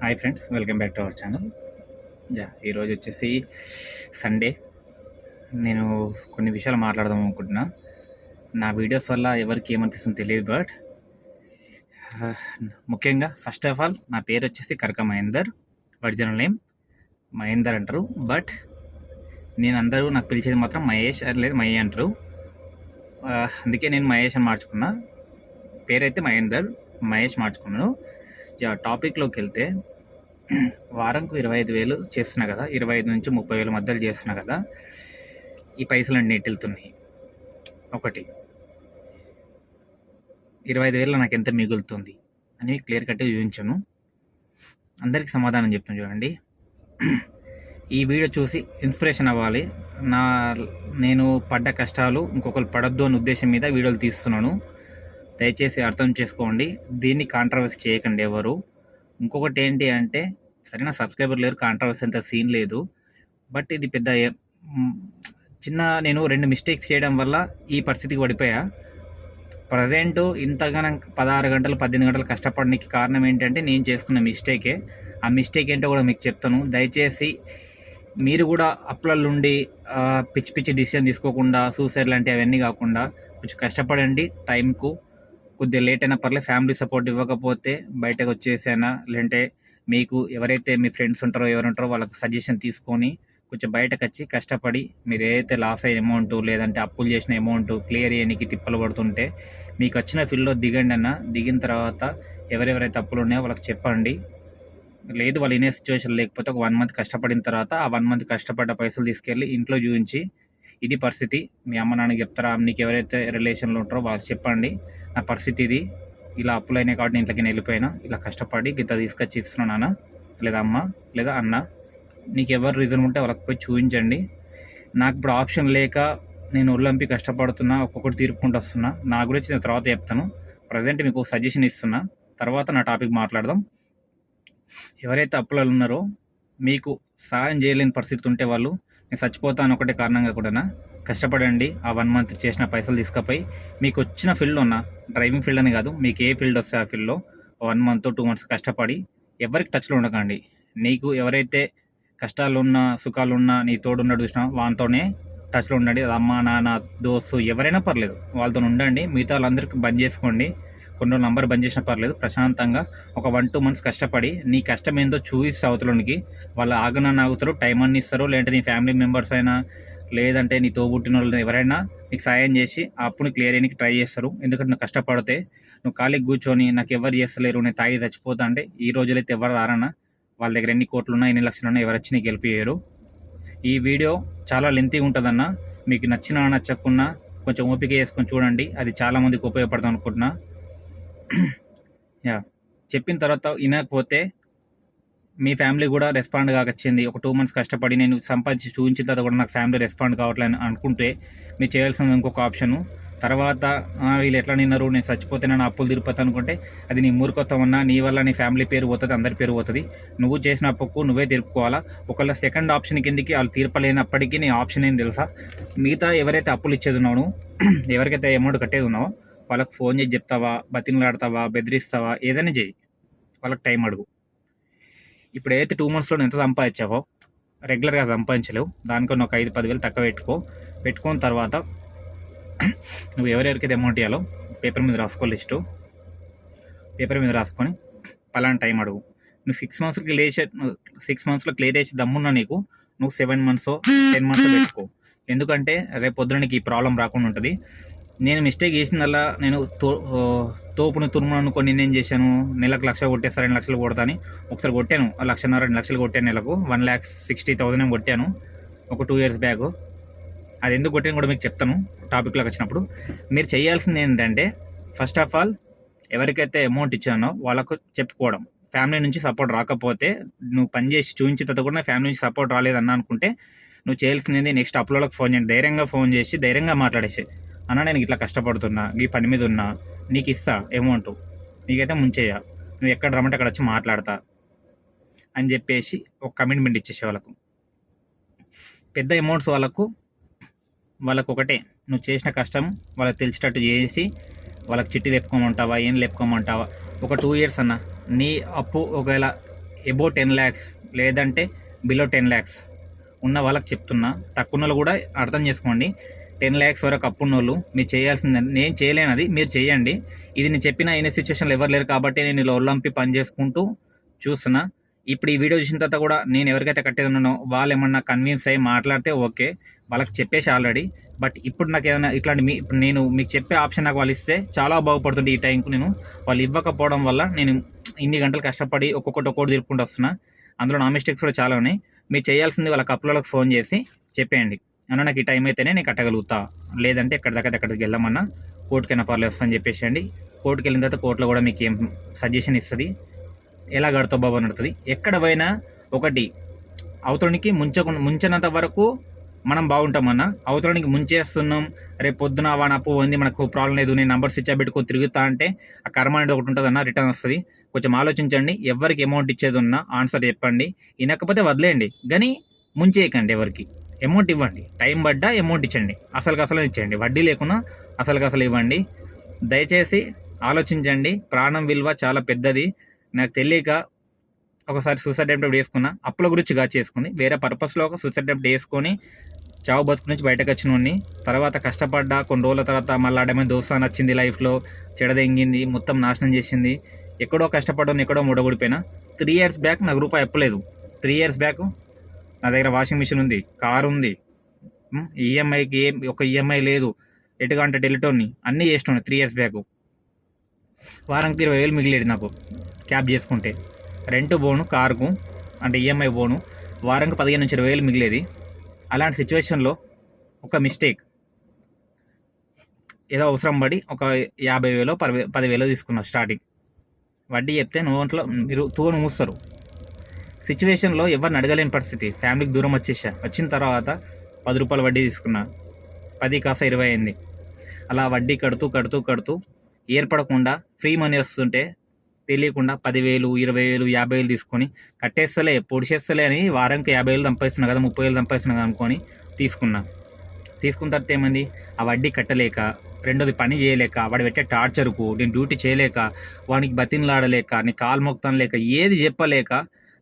Hi friends, welcome back to our channel. ఈరోజు వచ్చేసి Sunday. నేను కొన్ని విషయాలు మాట్లాడదాం అనుకుంటున్నా. నా వీడియోస్ వల్ల ఎవరికి ఏమనిపిస్తుందో తెలియదు, బట్ ముఖ్యంగా ఫస్ట్ ఆఫ్ ఆల్ నా పేరు వచ్చేసి కరక మహేందర్. ఒరిజినల్ నేమ్ మహేందర్ అంటారు, బట్ అందరూ నాకు పిలిచేది మాత్రం మహేష్ లేదు మహి అంటారు. అందుకే నేను మహేష్ అని మార్చుకున్నా. పేరైతే మహేష్ మార్చుకున్నాను. టాపిక్లోకి వెళ్తే, వారంకు 25,000 చేస్తున్నా కదా, 25 నుంచి 30,000 మధ్యలో చేస్తున్నా కదా. ఈ పైసలు అన్నీ వెళ్తున్నాయి. ఒకటి 25,000 నాకు ఎంత మిగులుతుంది అని క్లియర్ కట్గా చూపించాను. అందరికీ సమాధానం చెప్తాను చూడండి. ఈ వీడియో చూసి ఇన్స్పిరేషన్ అవ్వాలి. నేను పడ్డ కష్టాలు ఇంకొకరు పడద్దు అనే ఉద్దేశం మీద వీడియోలు తీస్తున్నాను. దయచేసి అర్థం చేసుకోండి. దీన్ని కాంట్రవర్సీ చేయకండి ఎవరు. ఇంకొకటి ఏంటి అంటే, సరైన సబ్స్క్రైబర్ లేరు, కాంట్రవర్సీ అంత సీన్ లేదు. బట్ ఇది పెద్ద నేను 2 మిస్టేక్స్ చేయడం వల్ల ఈ పరిస్థితికి పడిపోయా. ప్రజెంట్ ఇంతగానో 16 గంటలు 18 గంటలు కష్టపడడానికి కారణం ఏంటంటే నేను చేసుకున్న మిస్టేకే. ఆ మిస్టేక్ ఏంటో కూడా మీకు చెప్తాను. దయచేసి మీరు కూడా అప్పులల్లుండి పిచ్చి పిచ్చి డిసిషన్ తీసుకోకుండా, సూసైడ్ లాంటివి అవన్నీ కాకుండా కొంచెం కష్టపడండి. టైంకు కొద్దిగా లేట్ అయినా పర్లేదు, ఫ్యామిలీ సపోర్ట్ ఇవ్వకపోతే బయటకు వచ్చేసానా, లేదంటే మీకు ఎవరైతే మీ ఫ్రెండ్స్ ఉంటారో ఎవరు ఉంటారో వాళ్ళకు సజెషన్ తీసుకొని కొంచెం బయటకు వచ్చి కష్టపడి మీరు ఏదైతే లాస్ అయిన అమౌంట్ లేదంటే అప్పులు చేసిన అమౌంట్ క్లియర్ చేయడానికి తిప్పలు పడుతుంటే మీకు వచ్చిన ఫీల్డ్లో దిగండి అన్న. దిగిన తర్వాత ఎవరెవరైతే అప్పులు ఉన్నాయో వాళ్ళకి చెప్పండి. లేదు వాళ్ళు ఇనే సిచ్యువేషన్ లేకపోతే ఒక 1 మంత్ కష్టపడిన తర్వాత ఆ 1 మంత్ కష్టపడ్డ పైసలు తీసుకెళ్ళి ఇంట్లో చూపించి, ఇది పరిస్థితి, మీ అమ్మ నాన్నకి చెప్తారా, నీకు ఎవరైతే రిలేషన్లో ఉంటారో వాళ్ళకి చెప్పండి, నా పరిస్థితి ఇది, ఇలా అప్పులైనా కాబట్టి ఇంట్లోకి వెళ్ళిపోయినా, ఇలా కష్టపడి గిత్త తీసుకొచ్చి ఇస్తున్నాను నాన్న, లేదా అమ్మ, లేదా అన్న, నీకు ఎవరు రీజన్ ఉంటే వాళ్ళకి పోయి చూపించండి. నాకు ఇప్పుడు ఆప్షన్ లేక నేను ఒళ్ళంపి కష్టపడుతున్నా, ఒక్కొక్కటి తీర్పుకుంటూ వస్తున్నా. నా గురించి నేను తర్వాత చెప్తాను. ప్రజెంట్ మీకు సజెషన్ ఇస్తున్నా, తర్వాత నా టాపిక్ మాట్లాడదాం. ఎవరైతే అప్పులలో ఉన్నారో, మీకు సహాయం చేయలేని పరిస్థితి ఉంటే వాళ్ళు నేను చచ్చిపోతాను ఒకటే కారణంగా కూడా కష్టపడండి. ఆ 1 మంత్ చేసిన పైసలు తీసుకుపోయి మీకు వచ్చిన ఫీల్డ్లో ఉన్న, డ్రైవింగ్ ఫీల్డ్ అని కాదు, మీకు ఏ ఫీల్డ్ వస్తే ఆ ఫీల్డ్లో 1 మంత్ 2 మంత్స్ కష్టపడి ఎవరికి టచ్లో ఉండకండి. నీకు ఎవరైతే కష్టాలున్నా సుఖాలున్నా నీ తోడున్నాడు చూసినా వానితోనే టచ్లో ఉండండి. అమ్మ నాన్న దోస్తు ఎవరైనా పర్లేదు, వాళ్ళతో ఉండండి. మిగతా వాళ్ళందరికీ బంద్ చేసుకోండి. కొన్ని రోజులు నంబర్ బంద్ చేసినా పర్లేదు. ప్రశాంతంగా ఒక 1-2 మంత్స్ కష్టపడి నీ కష్టం ఏందో చూపిస్తే అవతలకి వాళ్ళు ఆగనని ఆగుతారు, టైం అన్ని ఇస్తారు. లేదంటే నీ ఫ్యామిలీ మెంబర్స్ అయినా, లేదంటే నీ తోబుట్టిన వాళ్ళు ఎవరైనా నీకు సాయం చేసి ఆ అప్పుని క్లియర్ చేయడానికి ట్రై చేస్తారు. ఎందుకంటే నువ్వు కష్టపడితే, నువ్వు ఖాళీకి కూర్చొని నాకు ఎవరు చేస్తలేరు, నేను తాగి చచ్చిపోతా అంటే ఈ రోజులైతే ఎవరు రారన్నా. వాళ్ళ దగ్గర ఎన్ని కోట్లు ఉన్నా, ఎన్ని లక్షలు ఉన్నా ఎవరు వచ్చి నీకు గెలిపియ్యారు. ఈ వీడియో చాలా లెంతీ ఉంటుందన్న. మీకు నచ్చినా నచ్చకున్నా కొంచెం ఓపిక చేసుకొని చూడండి. అది చాలామందికి ఉపయోగపడతాం అనుకుంటున్నా. చెప్పిన తర్వాత వినకపోతే మీ ఫ్యామిలీ కూడా రెస్పాండ్ కాకొచ్చింది. ఒక 2 మంత్స్ కష్టపడి నేను సంపాదించి చూపించిన తర్వాత కూడా నాకు ఫ్యామిలీ రెస్పాండ్ కావట్లేదు అనుకుంటే మీరు చేయాల్సిన ఇంకొక ఆప్షను. తర్వాత వీళ్ళు ఎట్లా నిన్నారు, నేను చచ్చిపోతే నా అప్పులు తిరిగిపోతా అనుకుంటే అది నీ మూర్ఖత్వం అన్నా. నీ వల్ల నీ ఫ్యామిలీ పేరు పోతుంది, అందరి పేరు పోతుంది. నువ్వు చేసిన అప్పుకు నువ్వే తీర్పుకోవాలా. ఒకవేళ సెకండ్ ఆప్షన్ కిందకి వాళ్ళు తీర్పలేనప్పటికీ నీ ఆప్షన్ ఏం తెలుసా, మిగతా ఎవరైతే అప్పులు ఇచ్చేది ఉన్నావు, ఎవరికైతే అమౌంట్ కట్టేది ఉన్నావో వాళ్ళకి ఫోన్ చేసి చెప్తావా, బతిమలాడతావా, బెదిరిస్తావా, ఏదైనా చేయి, వాళ్ళకి టైం అడుగు. ఇప్పుడు ఏదైతే 2 మంత్స్లో ఎంత సంపాదించావో రెగ్యులర్గా సంపాదించలేవు, దానికన్నా ఒక 5-10 వేలు తక్కువ పెట్టుకున్న తర్వాత నువ్వు ఎవరెవరికైతే అమౌంట్ ఇవ్వాలో పేపర్ మీద రాసుకో. లిస్టు పేపర్ మీద రాసుకొని పలానా టైం అడుగు. నువ్వు 6 మంత్స్లో క్లియర్ చేసి దమ్మున్నా నీకు, నువ్వు 7 మంత్స్ 10 మంత్స్ పెట్టుకో. ఎందుకంటే రేపు పొద్దున నీకు ఈ ప్రాబ్లం రాకుండా ఉంటుంది. నేను మిస్టేక్ చేసిందల్లా, నేను తోపును తురుమును అనుకొని నేనేం చేశాను, నెలకు 1,00,000 కొట్టేస్తా, 2 లక్షలు కొడతా అని ఒకసారి కొట్టాను. 1,50,000 2 లక్షలు కొట్టాను. నెలకు 1,60,000 కొట్టాను ఒక 2 years బ్యాక్. అది ఎందుకు కొట్టాను కూడా మీకు చెప్తాను టాపిక్లోకి వచ్చినప్పుడు. మీరు చేయాల్సింది ఏంటంటే, ఫస్ట్ ఆఫ్ ఆల్ ఎవరికైతే అమౌంట్ ఇచ్చానో వాళ్ళకు చెప్పుకోవడం. ఫ్యామిలీ నుంచి సపోర్ట్ రాకపోతే, నువ్వు పని చేసి చూపించిన తర్వాత కూడా ఫ్యామిలీ నుంచి సపోర్ట్ రాలేదన్నా అనుకుంటే నువ్వు చేయాల్సింది నెక్స్ట్ అప్పులోకి ఫోన్ చేయండి. ధైర్యంగా ఫోన్ చేసి ధైర్యంగా మాట్లాడేసి, అన్న నేను ఇట్లా కష్టపడుతున్నా, ఈ పని మీద ఉన్నా, నీకు ఇస్తా అమౌంట్, నీకైతే ముంచేయ, నువ్వు ఎక్కడ రమ్మంటే అక్కడ వచ్చి మాట్లాడతా అని చెప్పేసి ఒక కమిట్మెంట్ ఇచ్చేసే వాళ్ళకు. పెద్ద అమౌంట్స్ వాళ్ళకు ఒకటే, నువ్వు చేసిన కష్టం వాళ్ళకి తెలిసేటట్టు చేసి వాళ్ళకి చిట్టి లేపుకోమంటావా, ఏం లేపుకోమంటావా. ఒక 2 years అన్న నీ అప్పు ఒకవేళ ఎబో 10 lakhs లేదంటే బిలో 10 lakhs ఉన్న వాళ్ళకి చెప్తున్నా. తక్కువ వాళ్ళు కూడా అర్థం చేసుకోండి. 10 lakhs వరకు అప్పు ఉన్నోళ్ళు మీరు చేయాల్సింది, నేను చేయలేనది మీరు చేయండి. ఇది నేను చెప్పిన అయిన సిచ్యువేషన్లో ఎవరు లేరు కాబట్టి నేను ఇలా ఒళ్ళంపి పని చేసుకుంటూ చూస్తున్నా. ఇప్పుడు ఈ వీడియో చూసిన తర్వాత కూడా నేను ఎవరికైతే కట్టేది ఉన్నానో వాళ్ళు ఏమన్నా కన్విన్స్ అయ్యి మాట్లాడితే ఓకే, వాళ్ళకి చెప్పేసి ఆల్రెడీ. బట్ ఇప్పుడు నాకు ఏదైనా ఇట్లాంటి ఇప్పుడు నేను మీకు చెప్పే ఆప్షన్ నాకు వాళ్ళు ఇస్తే చాలా బాగుపడుతుంది. ఈ టైంకు నేను వాళ్ళు ఇవ్వకపోవడం వల్ల నేను ఇన్ని గంటలు కష్టపడి ఒక్కొక్కటి తిరుపుకుంటూ వస్తున్నా. అందులో నా మిస్టేక్స్ కూడా చాలా ఉన్నాయి. మీరు చేయాల్సింది వాళ్ళ కప్పులకు ఫోన్ చేసి చెప్పేయండి, అన్న నాకు ఈ టైం అయితేనే నేను కట్టగలుగుతా, లేదంటే ఎక్కడికి వెళ్ళమన్నా కోర్టుకైనా పర్లేదు అని చెప్పేసేయండి. కోర్టుకి వెళ్ళిన తర్వాత కోర్టులో కూడా మీకు ఏం సజెషన్ ఇస్తుంది, ఎలా కడతావు బాబు అని అడుగుతుంది. ఎక్కడ పోయినా ఒకటి, అవతలనికి ముంచనంత వరకు మనం బాగుంటామన్న. అవతలనికి ముంచేస్తున్నాం, రేపు పొద్దున వాడిని అప్పు ఉంది మనకు ప్రాబ్లం లేదు, నేను నంబర్ స్విచ్ పెట్టుకొని తిరుగుతా అంటే ఆ కర్మ అనేది ఒకటి ఉంటుంది అన్న, రిటర్న్ వస్తుంది. కొంచెం ఆలోచించండి. ఎవరికి అమౌంట్ ఇచ్చేది ఉన్నా ఆన్సర్ చెప్పండి, వినకపోతే వదిలేయండి, కానీ ముంచేయకండి. ఎవరికి అమౌంట్ ఇవ్వండి, టైం పడ్డా అమౌంట్ ఇచ్చండి, అసలు ఇచ్చేయండి, వడ్డీ లేకున్నా అసలు ఇవ్వండి. దయచేసి ఆలోచించండి. ప్రాణం విలువ చాలా పెద్దది. నాకు తెలియక ఒకసారి సూసైడ్ అటెంప్ట్ వేసుకున్నా, అప్పుల గురించి చేసుకుంది, వేరే పర్పస్లో ఒక సూసైడ్ అటెంప్ట్ వేసుకొని చావు బతుకు నుంచి బయటకు వచ్చినోడిని. తర్వాత కష్టపడ్డా, కొన్ని రోజుల తర్వాత మళ్ళీ అడమైన దోస్తా నచ్చింది, లైఫ్లో చెడదెంగింది, మొత్తం నాశనం చేసింది. ఎక్కడో కష్టపడ్డాను, ఎక్కడో ముడగొడిపోయినా. 3 years బ్యాక్ నాకు రూపాయి అప్పలేదు. 3 years బ్యాక్ నా దగ్గర వాషింగ్ మిషన్ ఉంది, కారు ఉంది, ఈఎంఐకి ఒక ఈఎంఐ లేదు, ఎటుగా అంటే టెలిటోన్ని అన్నీ చేస్తున్నాను. 3 years బ్యాక్ వారానికి 20,000 మిగిలేదు నాకు క్యాబ్ చేసుకుంటే. రెంట్ పోను, కారుకు అంటే ఈఎంఐ పోను, వారానికి 15,000 నుంచి 20,000 మిగిలేది. అలాంటి సిచ్యువేషన్లో ఒక మిస్టేక్, ఏదో అవసరం పడి ఒక 50,000 10,000 తీసుకున్నా స్టార్టింగ్. వడ్డీ చెప్తే నోట్లో మీరు తూను మూస్తారు. సిచ్యువేషన్లో ఎవరిని అడగలేని పరిస్థితి, ఫ్యామిలీకి దూరం వచ్చిన తర్వాత 10 రూపాయలు వడ్డీ తీసుకున్నా, 10 కాస్త 20 అయింది. అలా వడ్డీ కడుతూ ఏర్పడకుండా ఫ్రీ మనీ వస్తుంటే తెలియకుండా 10,000 20,000 50,000 తీసుకొని కట్టేస్తలే పొడిచేస్తలే అని వారానికి 50,000 సంపాదిస్తున్నా కదా, 30,000 సంపాదిస్తున్నా అనుకొని తీసుకున్న తర్వాత ఏమంది, ఆ వడ్డీ కట్టలేక, రెండోది పని చేయలేక, వాడు పెట్టే టార్చర్కు నేను డ్యూటీ చేయలేక, వానికి బతిన్లాడలేక, నీ కాలు మొక్తాను లేక, ఏది చెప్పలేక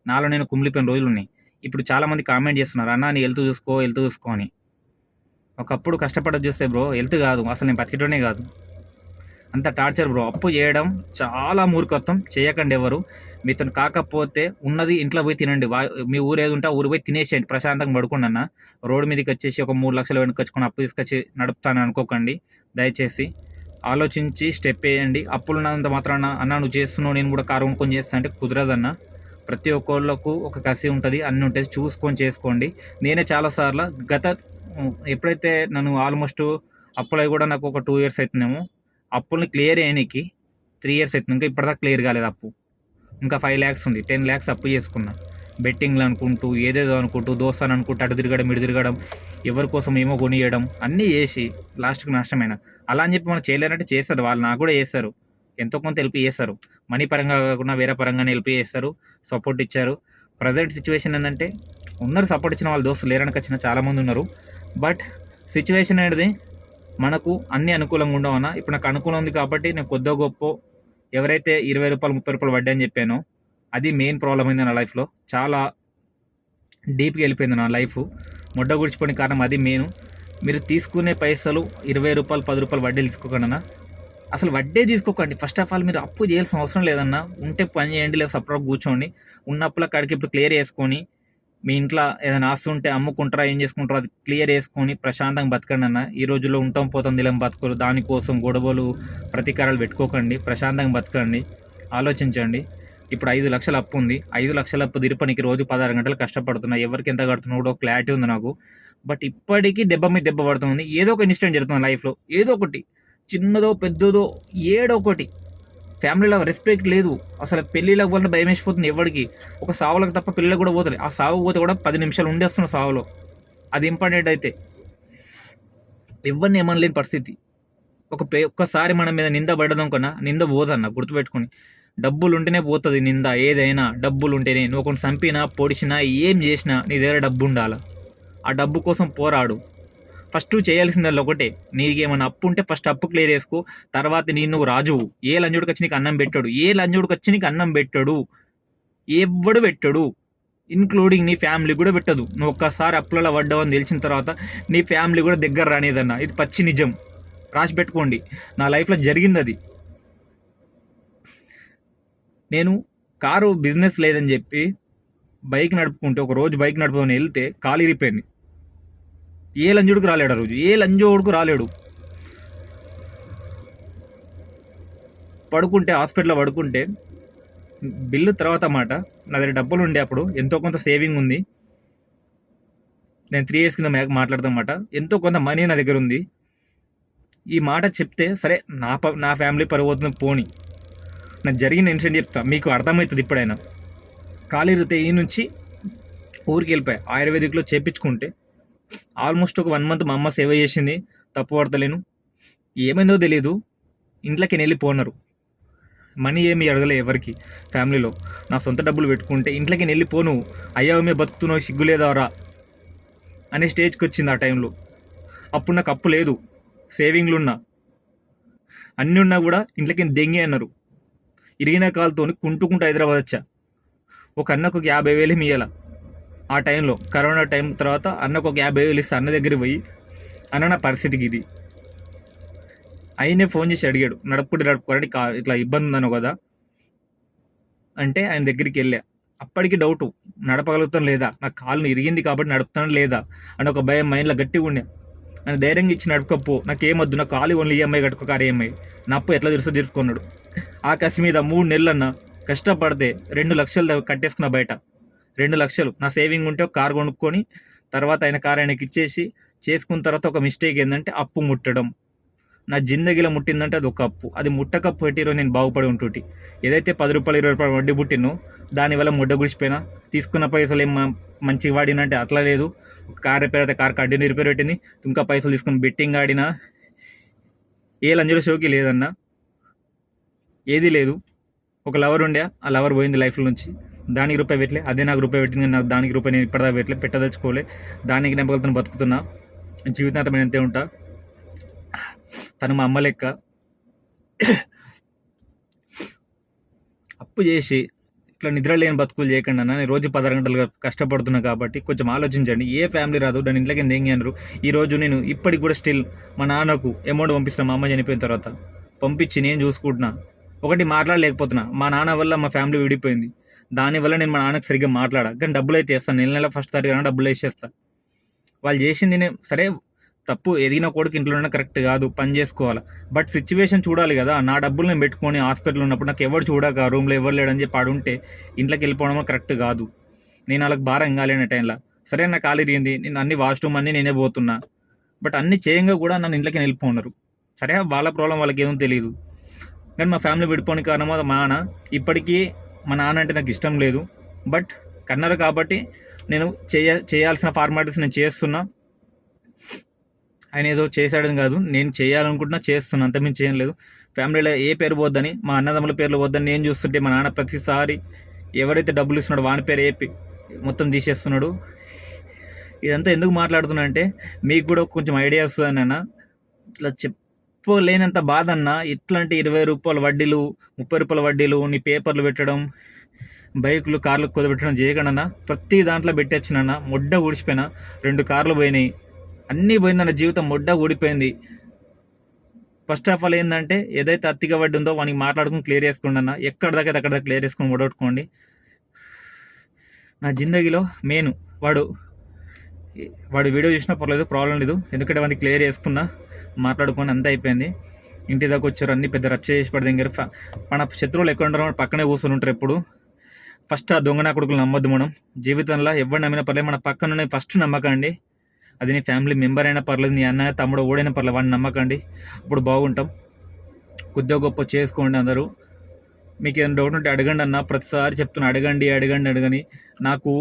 నాలో నేను కుమిలిపోయిన రోజులు ఉన్నాయి. ఇప్పుడు చాలామంది కామెంట్ చేస్తున్నారు, అన్న నీ హెల్త్ చూసుకో అని. ఒకప్పుడు కష్టపడదు చూస్తే బ్రో, హెల్త్ కాదు అసలు, నేను బతికేటోనే కాదు, అంత టార్చర్ బ్రో. అప్పు చేయడం చాలా మూర్ఖత్వం, చేయకండి ఎవరు. మీతో కాకపోతే ఉన్నది ఇంట్లో పోయి తినండి. మీ ఊరు ఏది ఉంటే ఊరు పోయి తినేసేయండి, ప్రశాంతంగా పడుకోండి అన్న. రోడ్డు మీదకి వచ్చేసి ఒక 3 లక్షలు వెనుకొచ్చుకొని అప్పు తీసుకొచ్చి నడుపుతాను అనుకోకండి. దయచేసి ఆలోచించి స్టెప్ వేయండి. అప్పులు ఉన్నంత మాత్రాన అన్న నువ్వు చేస్తున్నావు నేను కూడా కారు కొనుక్కొని చేస్తా అంటే కుదరదన్న. ప్రతి ఒక్కళ్ళకు ఒక కసి ఉంటుంది, అన్నీ ఉంటుంది, చూసుకొని చేసుకోండి. నేనే చాలాసార్లు ఎప్పుడైతే నన్ను ఆల్మోస్ట్ అప్పులవి కూడా నాకు ఒక 2 years అవుతుందేమో, అప్పుల్ని క్లియర్ అయ్యానికి 3 years అవుతుంది, ఇంకా ఇప్పటిదాకా క్లియర్ కాలేదు అప్పు. ఇంకా 5 lakhs ఉంది, 10 lakhs అప్పు చేసుకున్నా. బెట్టింగ్లు అనుకుంటూ, ఏదేదో అనుకుంటూ, దోస్తాను అనుకుంటూ, అటు తిరగడం ఇటు తిరగడం, ఎవరి కోసం ఏమో కొనియడం, అన్నీ చేసి లాస్ట్కి నష్టమైన. అలా అని చెప్పి మనం చేయలేరంటే చేస్తారు, వాళ్ళు నాకు కూడా చేస్తారు, ఎంతో కొంత హెల్ప్ చేస్తారు. మనీ పరంగా కాకుండా వేరే పరంగానే హెల్ప్ చేస్తారు, సపోర్ట్ ఇచ్చారు. ప్రజెంట్ సిచ్యువేషన్ ఏంటంటే ఉన్నారు, సపోర్ట్ ఇచ్చిన వాళ్ళ దోస్తులు లేరనికి వచ్చిన చాలామంది ఉన్నారు. బట్ సిచ్యువేషన్ అనేది మనకు అన్ని అనుకూలంగా ఉండవన్నా. ఇప్పుడు నాకు అనుకూలం ఉంది కాబట్టి నేను కొద్దో గొప్ప, ఎవరైతే 20 రూపాయలు 30 రూపాయలు వడ్డీ అని చెప్పానో అది మెయిన్ ప్రాబ్లం అయింది నా లైఫ్లో. చాలా డీప్గా వెళ్ళిపోయింది నా లైఫ్, మొడ్డ గుడిచిపోయిన కారణం అది మెయిన్. మీరు తీసుకునే పైసలు 20 రూపాయలు 10 రూపాయలు వడ్డీలు తీసుకోకండి, అసలు వడ్డీ తీసుకోకండి. ఫస్ట్ ఆఫ్ ఆల్ మీరు అప్పు చేయాల్సిన అవసరం లేదన్నా. ఉంటే పని చేయండి, లేదా సపరేట్గా కూర్చోండి. ఉన్నప్పుల కాడికి ఇప్పుడు క్లియర్ చేసుకొని, మీ ఇంట్లో ఏదైనా ఆస్తి ఉంటే అమ్ముకుంటారా, ఏం చేసుకుంటారో అది క్లియర్ చేసుకొని ప్రశాంతంగా బతకండి అన్న. ఈ రోజుల్లో ఉంటాం పోతాం దిలం బతుకులు, దానికోసం గొడవలు ప్రతీకారాలు పెట్టుకోకండి, ప్రశాంతంగా బతకండి. ఆలోచించండి. ఇప్పుడు 5 లక్షల అప్పు ఉంది, 5 లక్షల అప్పు తిరుపనికి రోజు 16 గంటలు కష్టపడుతున్నా. ఎవరికి ఎంత కడుతున్నా కూడా క్లారిటీ ఉంది నాకు. బట్ ఇప్పటికీ దెబ్బ మీద దెబ్బ పడుతుంది. ఏదో ఒక ఇన్సిడెంట్ జరుగుతుంది లైఫ్లో, ఏదో ఒకటి, చిన్నదో పెద్దదో, ఏడో ఒకటి. ఫ్యామిలీలో రెస్పెక్ట్ లేదు అసలు. పెళ్ళిళ్ళకి వల్ల భయం వేసిపోతుంది ఎవరికి. ఒక సావులకు తప్ప పిల్లలకు కూడా పోతుంది. ఆ సాగు పోతే కూడా 10 నిమిషాలు ఉండేస్తున్న సావులో. అది ఇంపార్టెంట్ అయితే ఎవరిని ఏమనలేని పరిస్థితి. ఒక్కసారి మన మీద నింద పడదాం కన్నా నింద పోదన్న, గుర్తుపెట్టుకుని. డబ్బులు ఉంటేనే పోతుంది నింద, ఏదైనా డబ్బులు ఉంటేనే. నువ్వు ఒకటి చంపినా పొడిచినా ఏం చేసినా నీ దగ్గర డబ్బు ఉండాలి. ఆ డబ్బు కోసం పోరాడు. ఫస్ట్ చేయాల్సిందల్లా ఒకటే, నీకేమైనా అప్పు ఉంటే ఫస్ట్ అప్పు క్లియర్ చేసుకో. తర్వాత నువ్వు రాజువు. ఏ లంజుడికి వచ్చి నీకు అన్నం పెట్టాడు, ఏ లంజుడికి వచ్చి నీకు అన్నం పెట్టాడు. ఎవ్వడు పెట్టడు, ఇంక్లూడింగ్ నీ ఫ్యామిలీ కూడా పెట్టదు. నువ్వు ఒక్కసారి అప్పులలో పడ్డావని తెలిసిన తర్వాత నీ ఫ్యామిలీ కూడా దగ్గర రానేదన్నా. ఇది పచ్చి నిజం, రాసి పెట్టుకోండి. నా లైఫ్లో జరిగింది అది. నేను కారు బిజినెస్ లేదని చెప్పి బైక్ నడుపుకుంటే, ఒక రోజు బైక్ నడుపుకొని వెళ్తే కాలు ఇరిపోయింది. ఏ లంజోడుకు రాలేడు ఆ రోజు, ఏ లంజోడుకు రాలేడు. పడుకుంటే హాస్పిటల్లో పడుకుంటే బిల్లు తర్వాత మాట, నా దగ్గర డబ్బులు ఉండే అప్పుడు ఎంతో కొంత సేవింగ్ ఉంది. నేను 3 years కింద మాట్లాడతామాట, ఎంతో కొంత మనీ నా దగ్గర ఉంది. ఈ మాట చెప్తే సరే నా ఫ్యామిలీ పరువు అవుతుంది పోని, నాకు జరిగిన ఇన్సిడెంట్ చెప్తా, మీకు అర్థమవుతుంది ఇప్పుడైనా. కాలిరితే ఈ నుంచి ఊరికి వెళ్ళిపోయా, ఆయుర్వేదిక్లో చేపించుకుంటే ఆల్మోస్ట్ ఒక 1 month మా అమ్మ సేవ చేసింది, తప్పు పడతలేను. ఏమైందో తెలియదు, ఇంట్లోకి వెళ్ళిపోన్నారు. మనీ ఏమి అడగలే ఎవరికి ఫ్యామిలీలో. నా సొంత డబ్బులు పెట్టుకుంటే ఇంట్లోకి వెళ్ళిపోను, అయ్యా మీద బతుకుతున్నావు సిగ్గులేదారా అనే స్టేజ్కి వచ్చింది ఆ టైంలో. అప్పుడు నాకు అప్పు లేదు, సేవింగ్లు ఉన్నా, అన్నీ ఉన్నా కూడా ఇంట్లోకి దెంగి అన్నారు. ఇరిగిన కాలుతో కుంటుకుంటూ హైదరాబాద్ వచ్చా. ఒక అన్నకు ఒక 50,000 ఇయ్యాల ఆ టైంలో, కరోనా టైం తర్వాత అన్నకు ఒక 50,000 ఇస్తే అన్న దగ్గరికి పోయి, అన్న నా పరిస్థితికి ఇది. ఆయనే ఫోన్ చేసి అడిగాడు, నడుపుకోండి ఇట్లా ఇబ్బంది ఉందను కదా అంటే ఆయన దగ్గరికి వెళ్ళా. అప్పటికి డౌటు, నడపగలుగుతాను లేదా, నా కాలు ఇరిగింది కాబట్టి నడుపుతాను లేదా అని ఒక భయం మైండ్లో గట్టిగా ఉండే. ఆయన ధైర్యంగా ఇచ్చి నడుపుకపో, నాకేమొద్దు, నా కాలు ఓన్లీ ఈఎంఐ కట్టుకో, కారు ఈఎంఐ, నా అప్పు ఎట్లా తీర్చుకున్నాడు. ఆకాశం మీద 3 నెలలన్నా కష్టపడితే 2 లక్షలు కట్టేసుకున్నా బయట. 2 లక్షలు నా సేవింగ్ ఉంటే ఒక కారు కొనుక్కొని తర్వాత ఆయన కారు ఆయనకి ఇచ్చేసి చేసుకున్న తర్వాత ఒక మిస్టేక్ ఏంటంటే అప్పు ముట్టడం. నా జిందగీలో ముట్టిందంటే అది ఒక అప్పు. అది ముట్టకప్పు పెట్టిరో నేను బాగుపడి ఉంటుంటి. ఏదైతే 10 రూపాయలు 20 రూపాయలు వడ్డీ పుట్టినో దానివల్ల ముడ్డ గుడిచిపోయినా, తీసుకున్న పైసలు ఏం మంచిగా వాడినంటే అట్లా లేదు. కార్ రిపేర్ అయితే కార్ కంటిన్యూ రిపేర్ పెట్టింది, ఇంకా పైసలు తీసుకుని బెట్టింగ్ ఆడినా, ఏ లంజల షోకి లేదన్నా, ఏది లేదు. ఒక లవర్ ఉండే, ఆ లవర్ పోయింది లైఫ్ నుంచి, దానికి రూపాయి పెట్టలే, అదే నాకు రూపాయి పెట్టింది, నాకు దానికి రూపాయి నేను ఇప్పటిదా పెట్టదలుచుకోలే. దానికి నెంపగలుగుతాను బతుకుతున్నా, జీవితాంతం ఎంతే ఉంటా. తను మా అమ్మ లెక్క. అప్పు చేసి ఇట్లా నిద్ర లేని బతుకులు చేయకుండా నేను రోజు 16 గంటలు కష్టపడుతున్నా కాబట్టి కొంచెం ఆలోచించండి. ఏ ఫ్యామిలీ రాదు, దాని ఇంట్లోకి ఎంగి అన్నారు. ఈరోజు నేను ఇప్పటికి కూడా స్టిల్ మా నాన్నకు అమౌంట్ పంపిస్తున్నా, మా అమ్మ చనిపోయిన తర్వాత పంపించి నేను చూసుకుంటున్నా. ఒకటి మాట్లాడలేకపోతున్నా, మా నాన్న వల్ల మా ఫ్యామిలీ విడిపోయింది. దానివల్ల నేను మా నాన్నకు సరిగ్గా మాట్లాడా, కానీ డబ్బులు అయితే వేస్తాను, నెల ఫస్ట్ తారీఖు డబ్బులు వేసేస్తా. వాళ్ళు చేసింది నేను సరే తప్పు, ఎదిగిన కొడుకు ఇంట్లోనే కరెక్ట్ కాదు, పని చేసుకోవాలి, బట్ సిచ్యువేషన్ చూడాలి కదా. నా డబ్బులు నేను పెట్టుకొని హాస్పిటల్ ఉన్నప్పుడు నాకు ఎవరు చూడక రూమ్లో ఎవరు లేడని చెప్పి ఆడుంటే ఇంట్లోకి వెళ్ళిపోవడం కరెక్ట్ కాదు. నేను వాళ్ళకి భారం కాలేని టైంలో సరే నాకు కాలు ఇరిగింది, నేను అన్ని వాష్రూమ్ అన్నీ నేనే పోతున్నా, బట్ అన్ని చేయంగా కూడా నన్ను ఇంట్లోకి వెళ్ళిపోన్నారు. సరే వాళ్ళ ప్రాబ్లం వాళ్ళకి ఏమో తెలియదు, కానీ మా ఫ్యామిలీ విడిపోని కారణం మా నాన్న. ఇప్పటికీ మా నాన్న అంటే నాకు ఇష్టం లేదు, బట్ కన్నారు కాబట్టి నేను చేయాల్సిన ఫార్మాలిటీస్ నేను చేస్తున్నా. ఆయన ఏదో చేశాడని కాదు, నేను చేయాలనుకుంటున్నా, చేస్తున్నా, అంతమించి ఏం లేదు. ఫ్యామిలీలో ఏ పేరు పోద్దని, మా అన్నదమ్ముల పేర్లు వద్దని నేను చూస్తుంటే మా నాన్న ప్రతిసారి ఎవరైతే డబ్బులు ఇస్తున్నాడో వాని పేరు ఏపి మొత్తం తీసేస్తున్నాడు. ఇదంతా ఎందుకు మాట్లాడుతున్నా అంటే మీకు కూడా కొంచెం ఐడియా వస్తుందని అన్న. ఇట్లా చెప్పలేనంత బాధ అన్న. ఇట్లాంటి 20 రూపాయల వడ్డీలు, 30 రూపాయల వడ్డీలు, నీ పేపర్లు పెట్టడం, బైకులు కార్లు కుదబెట్టడం చేయకుండా ప్రతి దాంట్లో పెట్టొచ్చినన్న. ముడ్డ ఊడిచిపోయినా, 2 కార్లు పోయినాయి, అన్నీ పోయిందన్న. జీవితం ముడ్డ ఊడిపోయింది. ఫస్ట్ ఆఫ్ ఆల్ ఏంటంటే ఏదైతే అత్తిగా వడ్డీ ఉందో వానికి మాట్లాడుకుని క్లియర్ చేసుకోండి అన్న. ఎక్కడ దాకా క్లియర్ చేసుకొని ముడగొట్టుకోండి. నా జిందగీలో మెయిన్ వాడు వీడియో చూసినా పర్లేదు, ప్రాబ్లం లేదు, ఎందుకంటే వాడిని క్లియర్ చేసుకున్నా, మాట్లాడుకొని అంతా అయిపోయింది. ఇంటి దాకా వచ్చారు, అన్ని పెద్ద రచ్చ చేసి పడి దగ్గర. మన శత్రువులు ఎక్కడ ఉంటారో పక్కనే కూర్చొని ఉంటారు ఎప్పుడు. ఫస్ట్ ఆ దొంగ నా కొడుకులు నమ్మొద్దు మనం. జీవితంలో ఎవరు నమ్మినా పర్లేదు, మన పక్కన ఫస్ట్ నమ్మకండి. అది నీ ఫ్యామిలీ మెంబర్ అయినా పర్లేదు, నీ అన్న తమ్ముడు ఓడైనా పర్లేదు, వాడిని నమ్మకండి. అప్పుడు బాగుంటాం. కొద్దిగా గొప్ప చేసుకోండి అందరూ. మీకు ఏదైనా డౌట్ ఉంటే అడగండి అన్న. ప్రతిసారి చెప్తున్నా, అడగని. నాకు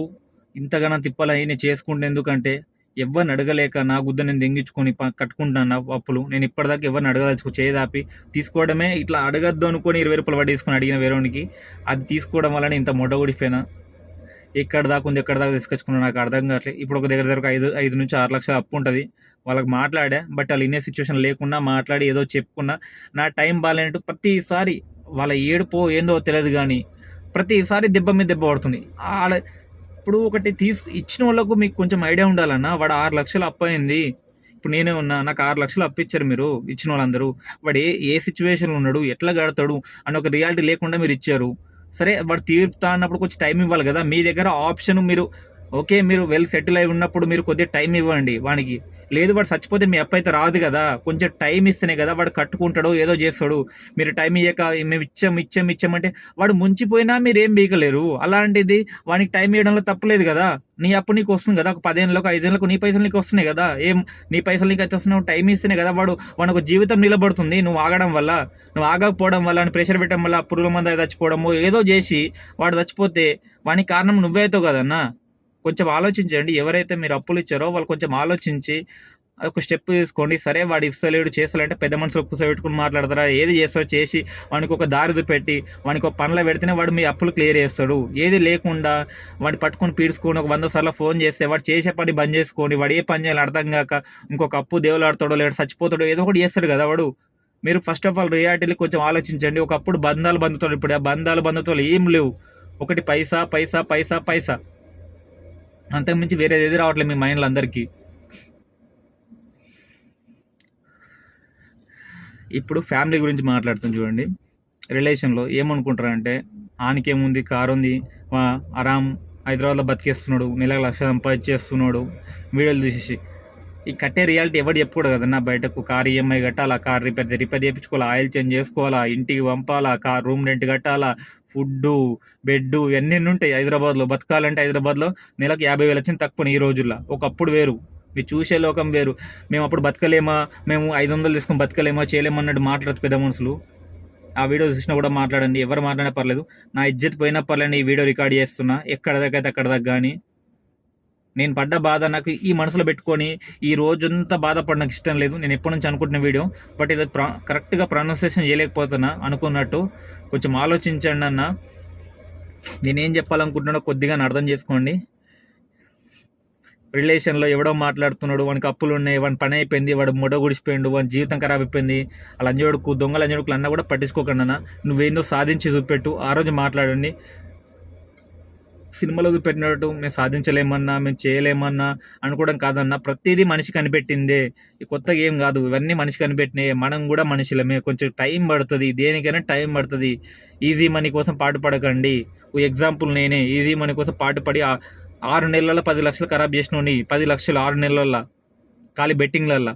ఇంతగానో తిప్పాలి నేను చేసుకుంటే, ఎందుకంటే ఎవరిని అడగలేక నా గుద్ద నేను దెంగించుకొని కట్టుకుంటున్నాను అప్పులు. నేను ఇప్పటిదాకా ఎవరిని అడగదలుచుకో చేయదాపి తీసుకోవడమే. ఇట్లా అడగద్దు అనుకొని 20 రూపాయలు వడ్డీ తీసుకొని అడిగిన వేరేవానికి, అది తీసుకోవడం వల్ల ఇంత మొట్ట ఊడిపోయినా. ఎక్కడ దాకా ఉంది, ఎక్కడ దాకా తీసుకొచ్చుకున్నా నాకు అర్థం కావట్లేదు. ఇప్పుడు ఒక దగ్గర 5 నుంచి 6 లక్షలు అప్పు ఉంటుంది. వాళ్ళకి మాట్లాడా, బట్ వాళ్ళు ఇన్నే సిచ్యువేషన్ లేకుండా మాట్లాడి ఏదో చెప్పుకున్నా. నా టైం బాగాలేనట్టు ప్రతిసారి వాళ్ళ ఏడుపో ఏందో తెలియదు కానీ ప్రతిసారి దెబ్బ మీద దెబ్బ పడుతుంది. ఆడ ఇప్పుడు ఒకటి ఇచ్చిన వాళ్ళకు మీకు కొంచెం ఐడియా ఉండాలన్నా. వాడు 6 లక్షలు అప్పు అయింది, ఇప్పుడు నేనే ఉన్నా, నాకు 6 లక్షలు అప్పు ఇచ్చారు మీరు ఇచ్చిన వాళ్ళందరూ. వాడు ఏ సిచ్యువేషన్లో ఉన్నాడు, ఎట్లా కడతాడు అని ఒక రియాలిటీ లేకుండా మీరు ఇచ్చారు. సరే వాడు తీరుతా అన్నప్పుడు కొంచెం టైం ఇవ్వాలి కదా. మీ దగ్గర ఆప్షన్ మీరు ఓకే, మీరు వెల్ సెటిల్ అయి ఉన్నప్పుడు మీరు కొద్దిగా టైం ఇవ్వండి వానికి. లేదు వాడు చచ్చిపోతే మీ అప్పు అయితే రాదు కదా, కొంచెం టైం ఇస్తేనే కదా వాడు కట్టుకుంటాడు, ఏదో చేస్తాడు. మీరు టైం ఇయ్యక మేము ఇచ్చామంటే వాడు ముంచిపోయినా మీరు ఏం బీకలేరు. అలాంటిది వానికి టైం ఇవ్వడంలో తప్పలేదు కదా. నీ అప్పు నీకు వస్తుంది కదా, ఒక 10 ఏళ్ళకు 5 ఏళ్ళకు నీ పైసలు నీకు వస్తున్నాయి కదా. నీ పైసలు నీకు అయితే వస్తున్నావు, టైం ఇస్తేనే కదా వాడు ఒక జీవితం నిలబడుతుంది. నువ్వు ఆగడం వల్ల, నువ్వు ఆగకపోవడం వల్ల, ప్రెషర్ పెట్టడం వల్ల, పురుగుల మంది చచ్చిపోవడము ఏదో చేసి వాడు చచ్చిపోతే వానికి కారణం నువ్వే అవుతావు కదన్నా. కొంచెం ఆలోచించండి. ఎవరైతే మీరు అప్పులు ఇచ్చారో వాళ్ళు కొంచెం ఆలోచించి ఒక స్టెప్ తీసుకోండి. సరే వాడు ఇస్తలేడు చేస్తలేంటే పెద్ద మనుషులు కూర్చోబెట్టుకుని మాట్లాడతారా, ఏది చేస్తారో చేసి వానికి ఒక దారి పెట్టి వానికి ఒక పనులు పెడితేనే వాడు మీ అప్పులు క్లియర్ చేస్తాడు. ఏది లేకుండా వాడు పట్టుకొని పీడ్చుకొని ఒక 100 సార్లు ఫోన్ చేస్తే వాడు చేసే పని బంద్ చేసుకొని వాడు ఏ పని చేయాలి అర్థం కాక ఇంకొక అప్పు దేవులు ఆడతాడో లేదా చచ్చిపోతాడో ఏదో ఒకటి చేస్తాడు కదా వాడు. మీరు ఫస్ట్ ఆఫ్ ఆల్ రియాలిటీలు కొంచెం ఆలోచించండి. ఒకప్పుడు బంధాలు బంధుతాడు, ఇప్పుడు ఆ బంధాలు బంధుతాలు ఏం లేవు. ఒకటి పైసా పైసా పైసా పైసా, అంతకుమించి వేరేది ఏది రావట్లేదు మీ మైండ్లో అందరికీ. ఇప్పుడు ఫ్యామిలీ గురించి మాట్లాడుతుంది చూడండి. రిలేషన్లో ఏమనుకుంటారంటే ఆనికేముంది, కారు ఉంది, ఆరామ్ హైదరాబాద్లో బతికేస్తున్నాడు, నెలకు 1 లక్ష సంపాదించేస్తున్నాడు వీడియోలు చూసేసి. ఈ కట్టే రియాలిటీ ఎవరు చెప్పకూడదు కదన్నా. బయటకు కార్ ఈఎంఐ కట్టాలా, కార్ రిపేర్ చేయించుకోవాలా, ఆయిల్ చేంజ్ చేసుకోవాలా, ఇంటికి పంపాలా, కార్ రూమ్ రెంట్ కట్టాలా, ఫుడ్డు బెడ్ ఇవన్నీ ఉంటాయి. హైదరాబాద్లో బతకాలంటే హైదరాబాద్లో నెలకు 50,000 వచ్చింది తక్కువ ఈ రోజుల్లో. ఒకప్పుడు వేరు, మీరు చూసే లోకం వేరు. మేము అప్పుడు బతకలేమా, మేము 500 తీసుకొని బతకలేమా, చేయలేమన్నట్టు మాట్లాడదు పెద్ద మనుషులు. ఆ వీడియో చూసినా కూడా మాట్లాడండి, ఎవరు మాట్లాడినా పర్లేదు. నా ఇజ్జత్ పోయినా పర్లేదు, ఈ వీడియో రికార్డ్ చేస్తున్నా. ఎక్కడ దగ్గర అక్కడ దగ్గర కానీ నేను పడ్డ బాధ నాకు ఈ మనసులో పెట్టుకొని ఈ రోజంతా బాధపడడానికి ఇష్టం లేదు. నేను ఎప్పటి నుంచి అనుకుంటున్న వీడియో, బట్ ఇది కరెక్ట్గా ప్రొనౌన్సియేషన్ చేయలేకపోతున్నా అనుకున్నట్టు. కొంచెం ఆలోచించండి అన్న. నేనేం చెప్పాలనుకుంటున్నానో కొద్దిగా అర్థం చేసుకోండి. రిలేషన్లో ఎవడో మాట్లాడుతున్నాడు, వానికి అప్పులు ఉన్నాయి, వాని పని అయిపోయింది, వాడు మొడ గుడిచిపోయిండు, వాని జీవితం ఖరాబ్ అయిపోయింది, అలా లంజోడుకు దొంగ లంజోడుకులు అన్నా కూడా పట్టించుకోకండి అన్న. నువ్వేందో సాధించి చూపెట్టు, ఆ రోజు మాట్లాడండి. సినిమాలో చూపెట్టినట్టు మేము సాధించలేమన్నా, మేము చేయలేమన్నా అనుకోవడం కాదన్నా. ప్రతిదీ మనిషి కనిపెట్టిందే, ఈ కొత్తగా ఏం కాదు. ఇవన్నీ మనిషి కనిపెట్టినాయి. మనం కూడా మనుషులమే, కొంచెం టైం పడుతుంది, దేనికైనా టైం పడుతుంది. ఈజీ మనీ కోసం పాటుపడకండి. ఎగ్జాంపుల్ నేనే ఈజీ మనీ కోసం పాటుపడి 6 నెలల్లో 10 లక్షలు ఖరాబ్ చేసినోని. 10 లక్షలు 6 నెలల్లో ఖాళీ బెట్టింగ్లల్లో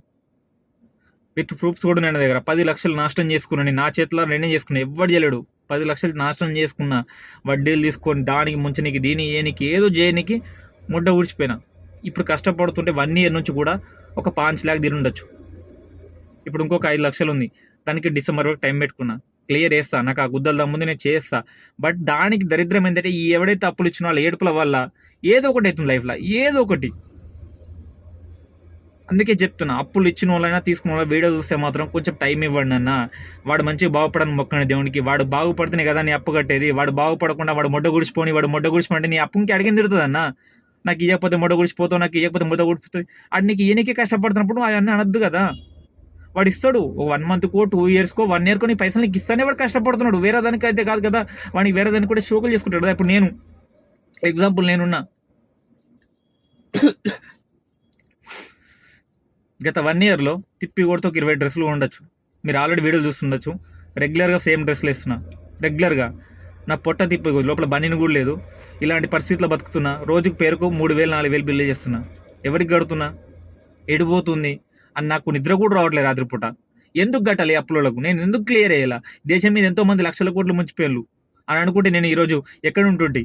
విత్ ప్రూఫ్స్ కూడా నేను దగ్గర. 10 లక్షలు నాశనం చేసుకున్నాను, నా చేతిలో నేనే చేసుకున్నా, ఎవ్వడు చేయలేడు. 10 లక్షలు నాశనం చేసుకున్నా, వడ్డీలు తీసుకొని దానికి ముంచనికి దీని ఏనికి ఏదో చేయనికి ముడ్డ ఊడ్చిపోయినా. ఇప్పుడు కష్టపడుతుంటే 1 year నుంచి కూడా ఒక 5 lakhs తీరు ఉండొచ్చు. ఇప్పుడు ఇంకొక 5 లక్షలు ఉంది, దానికి డిసెంబర్ వరకు టైం పెట్టుకున్నా, క్లియర్ చేస్తా. నాకు ఆ గుద్దల దమ్ముంది, నేను చేస్తా. బట్ దానికి దరిద్రం ఏంటంటే ఈ ఎవడైతే అప్పులు ఇచ్చిన వాళ్ళ ఏడుపుల వల్ల ఏదో ఒకటి అవుతుంది లైఫ్లో, ఏదో ఒకటి. అందుకే చెప్తున్నా, అప్పులు ఇచ్చిన వాళ్ళైనా తీసుకున్న వాళ్ళ వీడియో చూస్తే మాత్రం కొంచెం టైం ఇవ్వండి అన్న. వాడు మంచిగా బాగుపడని మొక్కని దేవునికి. వాడు బాగుపడితేనే కదా నీ అప్పు కట్టేది. వాడు బాగుపడకుండా వాడు మొడ్డ గుడిచిపోని, వాడు మొడ్డ గుడిచిపోంటే నీ అప్పుకి అడిగింది తిరుగుతుంది అన్న. నాకు ఇవ్వకపోతే మొడ్డ గుడిచిపోతావు, నాకు ఇవ్వకపోతే మొడ్డ గుడిచిపోతుంది. అది నీకు ఈయనకే కష్టపడుతున్నప్పుడు అవన్నీ అనొద్దు కదా. వాడు ఇస్తాడు, 1 monthకో 2 yearsకో 1 yearకో నీ పైసలు నీకు ఇస్తానే వాడు కష్టపడుతున్నాడు. వేరే దానికి అయితే కాదు కదా. వాడికి వేరే దానికి కూడా షోకులు చేసుకుంటాడు కదా. ఇప్పుడు నేను ఎగ్జాంపుల్ నేనున్నా, గత 1 yearలో తిప్పి కొడితే ఒక 20 డ్రెస్సులు ఉండొచ్చు. మీరు ఆల్రెడీ వీడియోలు చూస్తుండొచ్చు. రెగ్యులర్గా సేమ్ డ్రెస్సులు వేస్తున్నా, రెగ్యులర్గా. నా పొట్ట తిప్పి లోపల బనీని కూడా లేదు. ఇలాంటి పరిస్థితుల్లో బతుకుతున్నా. రోజుకు పేరుకు 3,000 4,000 బిల్లు చేస్తున్నా. ఎవరికి కడుతున్నా, ఎడిపోతుంది అని నాకు నిద్ర కూడా రావట్లేదు రాత్రిపూట. ఎందుకు కట్టాలి అప్పులకు, నేను ఎందుకు క్లియర్ అయ్యేలా? దేశం మీద ఎంతోమంది లక్షల కోట్లు ముంచిపోయారు అని అనుకుంటే నేను ఈరోజు ఎక్కడ ఉంటుంటే?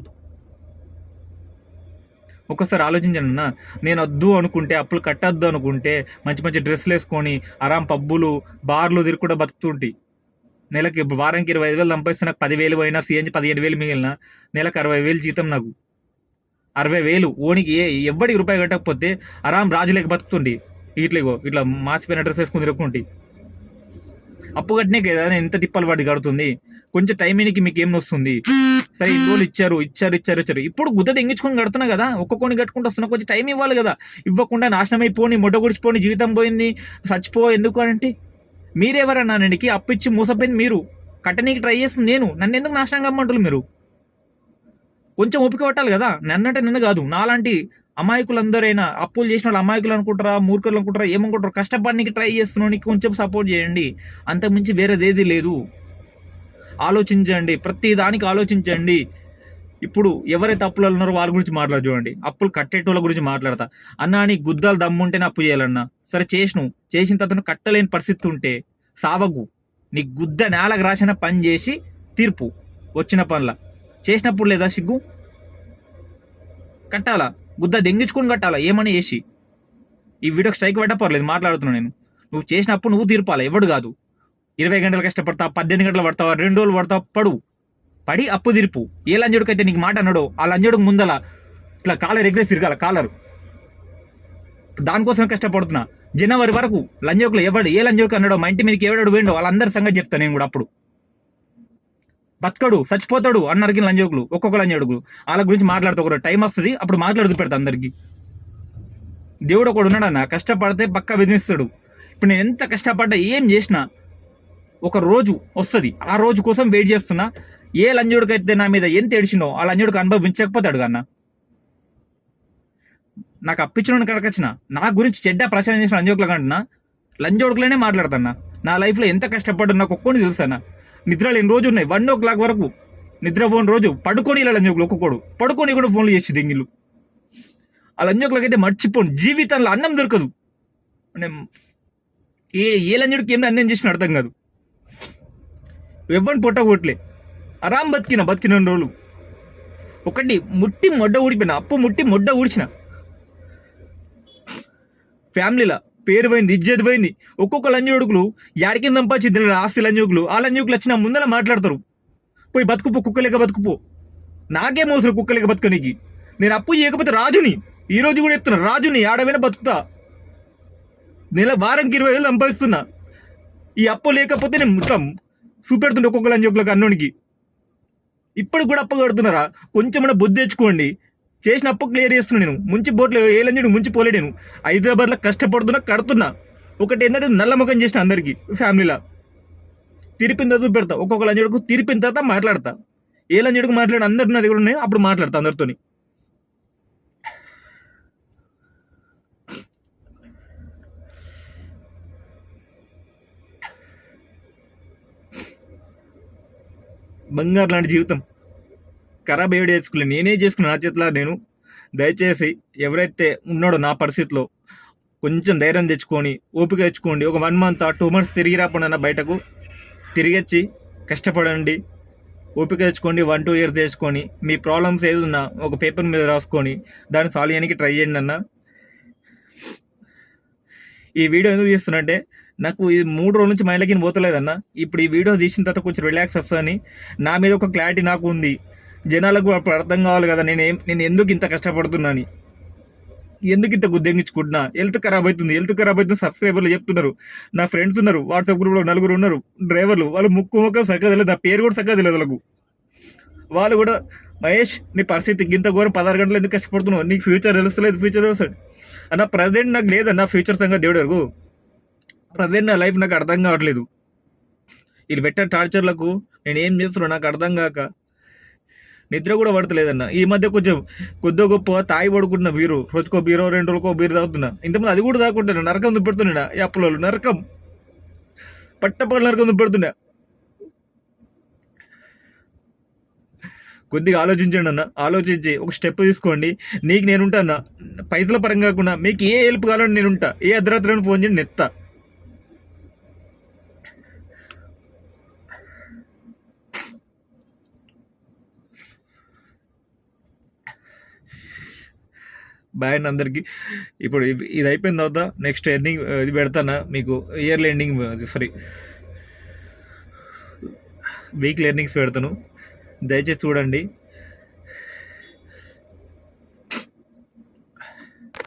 ఒక్కసారి ఆలోచించండి అన్న. నేను వద్దు అనుకుంటే, అప్పులు కట్టద్దు అనుకుంటే మంచి మంచి డ్రెస్సులు వేసుకొని ఆరాం పబ్బులు బార్లు తిరుగుకుండా బతుకుతుంటే, నెలకి వారానికి 25,000 సంపాదిస్తే నాకు 10,000 పోయినా, సిఎన్జి 15,000 మిగిలిన, నెలకు 60,000 జీతం. నాకు 60,000 ఓనికి ఎవ్వడికి రూపాయి కట్టకపోతే ఆరాం రాజులేక బతుకుతుండి. ఇట్లా మార్చిపోయిన డ్రెస్ వేసుకుని తిరుగుకుంటే అప్పు కట్టినే కదా నేను ఎంత తిప్పలు పడి కడుతుంది. కొంచెం టైంకి మీకు ఏం వస్తుంది? సరే ఇన్ని రోజులు ఇచ్చారు. ఇప్పుడు గుద్ద తెంగించుకొని కడుతున్నా కదా, ఒక్కొక్కని కట్టుకుంటూ వస్తున్నా. కొంచెం టైం ఇవ్వాలి కదా. ఇవ్వకుండా నాశనం అయిపోని, మొడ్డ గుడిచిపోని, జీవితం పోయింది, చచ్చిపో. ఎందుకు అంటే మీరెవరన్నా? నేను అప్పు ఇచ్చి మోసపోయింది మీరు, కట్టనీకి ట్రై చేస్తుంది నేను. నన్ను ఎందుకు నాశనం కమ్మంటారు మీరు? కొంచెం ఓపిక పట్టాలి కదా. నన్నంటే నిన్న కాదు, నాలాంటి అమాయకులందరైనా అప్పులు చేసిన వాళ్ళు అమాయకులు అనుకుంటారా, మూర్ఖులు అనుకుంటారా, ఏమనుకుంటారు, కష్టపడడానికి ట్రై చేస్తున్నావు, కొంచెం సపోర్ట్ చేయండి. అంతకుమించి వేరేదేది లేదు. ఆలోచించండి, ప్రతి దానికి ఆలోచించండి. ఇప్పుడు ఎవరైతే అప్పులు ఉన్నారో వాళ్ళ గురించి మాట్లాడు చూడండి. అప్పులు కట్టేటోళ్ళ గురించి మాట్లాడతా. అన్నా నీ గుద్దాలు దమ్ముంటేనే అప్పు చేయాలన్నా. సరే చేసిన తర్వాత కట్టలేని పరిస్థితి ఉంటే సావకు. నీ గుద్ద నేలకు రాసిన పని చేసి తీర్పు వచ్చిన పనుల చేసినప్పుడు లేదా సిగ్గు? కట్టాలా, గుద్ద దెంగించుకొని కట్టాలా, ఏమని చేసి. ఈ వీడియోకి స్ట్రైక్ పడ్డా పర్లేదు, మాట్లాడుతున్నాను నేను. నువ్వు చేసినప్పుడు నువ్వు తీర్పాలా, ఎవడు కాదు. 20 గంటలు కష్టపడతావు, 18 గంటలు పడతావా, 2 రోజులు పడతావు, పడి అప్పు తీర్పు. ఏ లంజోడికైతే నీకు మాట అన్నాడో ఆ లంజోడికి ముందల ఇట్లా కాలర్ ఎగ్రెస్ తిరగాల, కాలరు. దానికోసమే కష్టపడుతున్నా. జనవరి వరకు లంజోకులు ఏ లంజోకి అన్నాడో, మా ఇంటి మీదకి ఎవడాడు వేయండో వాళ్ళందరి సంగతి చెప్తాను నేను కూడా. అప్పుడు బతకడు చచ్చిపోతాడు అన్నరికి లంజోకులు, ఒక్కొక్క లంజోడుకులు. వాళ్ళ గురించి మాట్లాడుతూ ఒక టైం వస్తుంది, అప్పుడు మాట్లాడుతూ పెడతా అందరికి. దేవుడు ఒకడు ఉన్నాడన్న, కష్టపడితే పక్కా బెదిరిస్తాడు. ఇప్పుడు నేను ఎంత కష్టపడ్డా ఏం చేసినా ఒక రోజు వస్తుంది, ఆ రోజు కోసం వెయిట్ చేస్తున్నా. ఏ లంజోడికైతే నా మీద ఎంత ఏడిచినో ఆ లంజోడికి అనుభవించకపోతాడు కన్నా. నాకు అప్పించడానికి కడకొచ్చిన, నా గురించి చెడ్డ ప్రచారం చేసిన లంజోకుల కంటున్నా లంజోడుకులనే మాట్లాడుతున్నా. నా లైఫ్లో ఎంత కష్టపడ్డా నాకు ఒక్కొని తెలుస్తానా. నిద్ర లేని రోజు ఉన్నాయి, 1 o'clock వరకు నిద్రపోని రోజు. పడుకొని ఇలా లంజోకులు ఒక్కొక్కడు పడుకొని కూడా ఫోన్లు చేసి దెంగిలు. ఆ లంజోకులకైతే మర్చిపోను, జీవితంలో అన్నం దొరకదు. ఏ లంజోడికి ఏం అన్నం చేసిన అర్థం కాదు. ఎవరిని పొట్టగొట్లే, ఆరాం బతికిన రోజులు. ఒకటి ముట్టి మొడ్డ ఊడిపోయిన, అప్పు ముట్టి మొడ్డ ఊడ్చిన. ఫ్యామిలీలో పేరు పోయింది, ఇజ్జత్ పోయింది. ఒక్కొక్క లంజోడుకులు యాడికి సంపాదించి ఆస్తి లంజోకులు. ఆ లంజోకులు వచ్చిన ముందర మాట్లాడతారు, పోయి బతుకుపో, కుక్కలేక బతుకుపో. నాకేం అవసరం కుక్కలేక బతుకనికి? నేను అప్పు చేయకపోతే రాజుని, ఈ రోజు కూడా చెప్తున్నా, రాజుని ఆడవైనా బతుకుతా. వారానికి 20,000 సంపాదిస్తున్నా. ఈ అప్పు లేకపోతే నేను ఇట్లా చూపెడుతుండే ఒక్కొక్క లంజోకులకు అన్నోనికి. ఇప్పుడు కూడా అప్పు కడుతున్నారా? కొంచెం బుద్ధి తెచ్చుకోండి. చేసిన అప్పు క్లియర్ చేస్తున్నా నేను. ముంచి బోట్లు ఏ లంజోడు ముంచి పోలేను. హైదరాబాద్లో కష్టపడుతున్నా, కడుతున్నా. ఒకటి ఏంటంటే నల్ల ముఖం చేసిన అందరికీ ఫ్యామిలీలో తిరిపిన తర్వాత పెడతా. ఒక్కొక్క లంజోడుకు తిరిపిన తర్వాత మాట్లాడతా. ఏ లంజోడుకు మాట్లాడి అందరు నా దగ్గర ఉన్నాయి, అప్పుడు మాట్లాడతా అందరితోని. బంగారు లాంటి జీవితం ఖరాబ్ ఏడు చేసుకున్నాను, నేనే చేసుకున్నాను నా చేతిలో నేను. దయచేసి ఎవరైతే ఉన్నాడో నా పరిస్థితిలో కొంచెం ధైర్యం తెచ్చుకొని ఓపిక తెచ్చుకోండి. ఒక 1 month 2 months తిరిగి రాకుండా బయటకు తిరిగొచ్చి కష్టపడండి. ఓపిక తెచ్చుకోండి. 1-2 years తెచ్చుకొని మీ ప్రాబ్లమ్స్ ఏదున్నా ఒక పేపర్ మీద రాసుకొని దాన్ని సాల్వ్ చేయడానికి ట్రై చేయండి అన్న. ఈ వీడియో ఎందుకు తీస్తున్నంటే, నాకు ఇది 3 రోజుల నుంచి మైండ్లకి పోతలేదన్న. ఇప్పుడు ఈ వీడియో తీసిన తర్వాత కొంచెం రిలాక్స్ వస్తుందని నా మీద ఒక క్లారిటీ నాకు ఉంది. జనాలకు అప్పుడు అర్థం కావాలి కదా నేను ఎందుకు ఇంత కష్టపడుతున్నాను, ఎందుకు ఇంత గుద్దెంగించుకుంటున్నా. హెల్త్ ఖరాబ్ అవుతుంది. సబ్స్క్రైబర్లు చెప్తున్నారు, నా ఫ్రెండ్స్ ఉన్నారు, వాట్సాప్ గ్రూప్లో 4 ఉన్నారు డ్రైవర్లు. వాళ్ళు ముఖం చక్కగా తెలియదు, నా పేరు కూడా చక్కగా తెలియదు వాళ్ళకు. వాళ్ళు కూడా, మహేష్ నీ పరిస్థితి ఇంత ఘోరం, 16 గంటలు ఎందుకు కష్టపడుతున్నావు, నీకు ఫ్యూచర్ తెలుస్తలేదు, ఫ్యూచర్ తెలుస్తాడు అన్న. ప్రజెంట్ నాకు లేదన్న ఫ్యూచర్ సంగతి దేవుడు వరకు. ప్రజెంట్ నా లైఫ్ నాకు అర్థం కావట్లేదు. వీళ్ళు పెట్టే టార్చర్లకు నేను ఏం చేస్తున్నా నాకు అర్థం కాక నిద్ర కూడా పడతలేదన్న. ఈ మధ్య కొంచెం కొద్ది గొప్ప తాగి పడుకుంటున్నా. బీరు రోజుకో బీరో 2 రోజులకో బీరు తాగుతున్నా. ఇంతమంది అది కూడా తాగుకుంటున్నా. నరకం దుప్పెడుతున్నా. ఈ అప్పుల నరకం పట్టపగల నరకం దుప్పెడుతున్నా. కొద్దిగా ఆలోచించండి అన్న. ఆలోచించి ఒక స్టెప్ తీసుకోండి. నీకు నేనుంటా అన్న, పైసల పరంగా కాకుండా మీకు ఏ హెల్ప్ కావాలని నేనుంటా. ఏ అర్ధరాత్రి ఫోన్ చేయండి, నెత్తా. బాయ్ అండి అందరికీ. ఇప్పుడు ఇది అయిపోయిన తర్వాత నెక్స్ట్ ఎండింగ్ ఇది పెడతానా మీకు, ఇయర్లీ ఎండింగ్ వీక్లీ ఎర్నింగ్స్ పెడతాను. దయచేసి చూడండి.